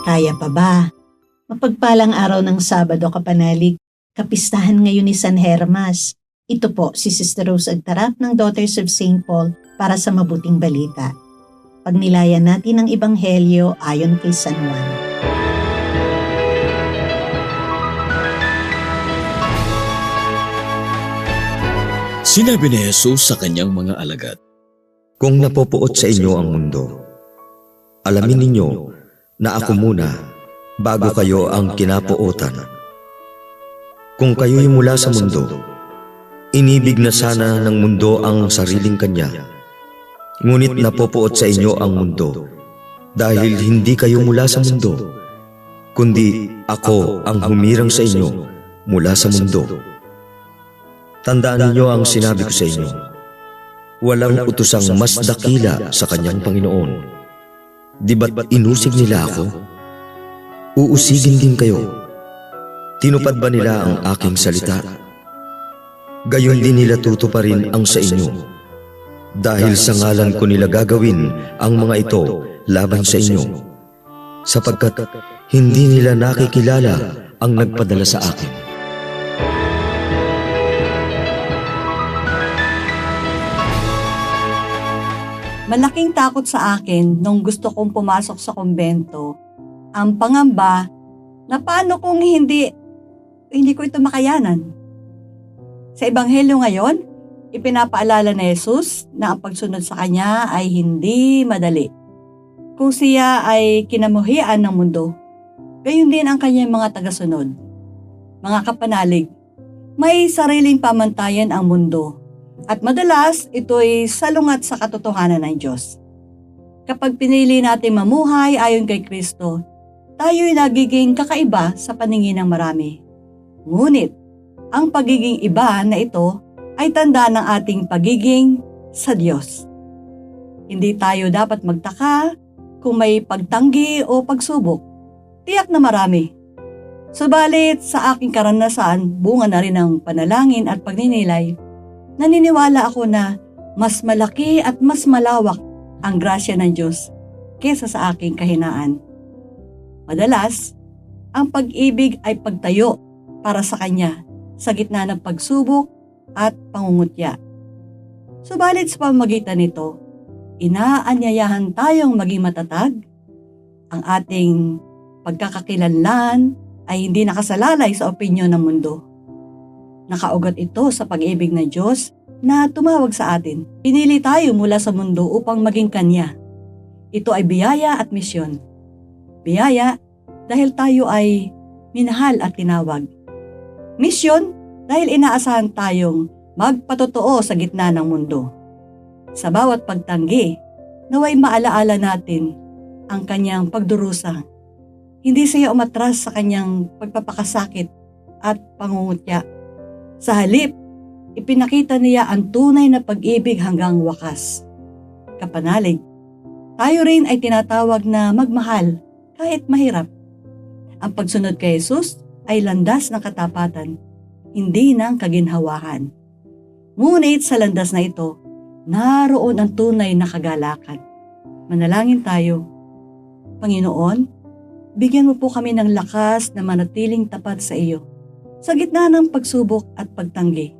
Kaya pa ba? Mapagpalang araw ng Sabado, kapanalig, kapistahan ngayon ni San Hermas. Ito po si Sister Rose Agtarap ng Daughters of St. Paul para sa mabuting balita. Pagnilayan natin ang Ebanghelyo ayon kay San Juan. Sinabi ni Jesus sa kanyang mga alagad, Kung napopuot sa inyo ang mundo, alamin ninyo na ako muna bago kayo ang kinapuotan. Kung kayo'y mula sa mundo, inibig na sana ng mundo ang sariling kanya. Ngunit napopuot sa inyo ang mundo dahil hindi kayo mula sa mundo, kundi ako ang humirang sa inyo mula sa mundo. Tandaan ninyo ang sinabi ko sa inyo, walang utosang mas dakila sa kanyang Panginoon. Di ba't inusig nila ako? Uusigin din kayo. Tinupad ba nila ang aking salita? Gayon din nila tutuparin ang sa inyo. Dahil sa ngalan ko nila gagawin ang mga ito laban sa inyo, sapagkat hindi nila nakikilala ang nagpadala sa akin. Malaking takot sa akin nung gusto kong pumasok sa kumbento ang pangamba na paano kung hindi ko ito makayanan. Sa Ebanghelyo ngayon, ipinapaalala ni Jesus na ang pagsunod sa Kanya ay hindi madali. Kung siya ay kinamuhian ng mundo, gayon din ang kanyang mga tagasunod. Mga kapanalig, may sariling pamantayan ang mundo. At madalas, ito'y salungat sa katotohanan ng Diyos. Kapag pinili natin mamuhay ayon kay Kristo, tayo'y nagiging kakaiba sa paningin ng marami. Ngunit, ang pagiging iba na ito ay tanda ng ating pagiging sa Diyos. Hindi tayo dapat magtaka kung may pagtanggi o pagsubok. Tiyak na marami. Subalit, sa aking karanasan, bunga na rin ng panalangin at pagninilay, naniniwala ako na mas malaki at mas malawak ang grasya ng Diyos kesa sa aking kahinaan. Madalas, ang pag-ibig ay pagtayo para sa Kanya sa gitna ng pagsubok at pangungutya. Subalit sa pamamagitan nito, inaanyayahan tayong maging matatag. Ang ating pagkakakilanlan ay hindi nakasalalay sa opinyon ng mundo. Nakaugat ito sa pag-ibig ng Diyos na tumawag sa atin. Pinili tayo mula sa mundo upang maging Kanya. Ito ay biyaya at misyon. Biyaya dahil tayo ay minahal at tinawag. Misyon dahil inaasahan tayong magpatotoo sa gitna ng mundo. Sa bawat pagtanggi, naway maalaala natin ang Kanyang pagdurusa. Hindi siya umatras sa Kanyang pagpapakasakit at pangungutya. Sa halip, ipinakita niya ang tunay na pag-ibig hanggang wakas. Kapanalig, tayo rin ay tinatawag na magmahal kahit mahirap. Ang pagsunod kay Jesus ay landas ng katapatan, hindi ng kaginhawahan. Ngunit sa landas na ito, naroon ang tunay na kagalakan. Manalangin tayo. Panginoon, bigyan mo po kami ng lakas na manatiling tapat sa iyo. Sa gitna ng pagsubok at pagtanggi,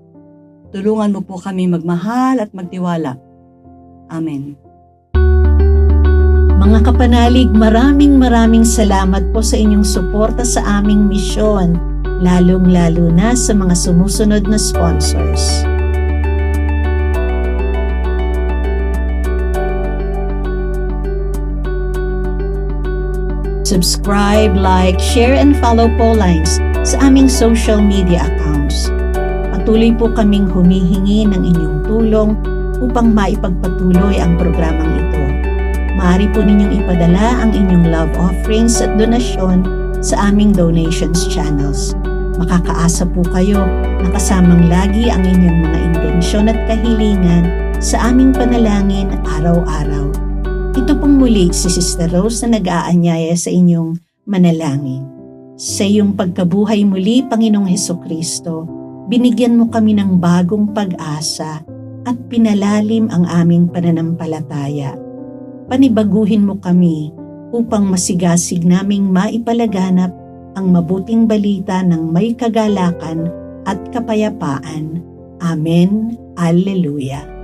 tulungan mo po kami magmahal at magtiwala. Amen. Mga kapanalig, maraming salamat po sa inyong suporta sa aming misyon, lalong-lalo na sa mga sumusunod na sponsors. Subscribe, like, share, and follow po lines sa aming social media accounts. Patuloy po kaming humihingi ng inyong tulong upang maipagpatuloy ang programang ito. Maaari po ninyong ipadala ang inyong love offerings at donasyon sa aming donations channels. Makakaasa po kayo na kasamang lagi ang inyong mga intensyon at kahilingan sa aming panalangin araw-araw. Ito pong muli si Sister Rose na nag-aanyaya sa inyong manalangin. Sa iyong pagkabuhay muli, Panginoong Hesukristo, binigyan mo kami ng bagong pag-asa at pinalalim ang aming pananampalataya. Panibaguhin mo kami upang masigasig naming maipalaganap ang mabuting balita ng may kagalakan at kapayapaan. Amen. Alleluia.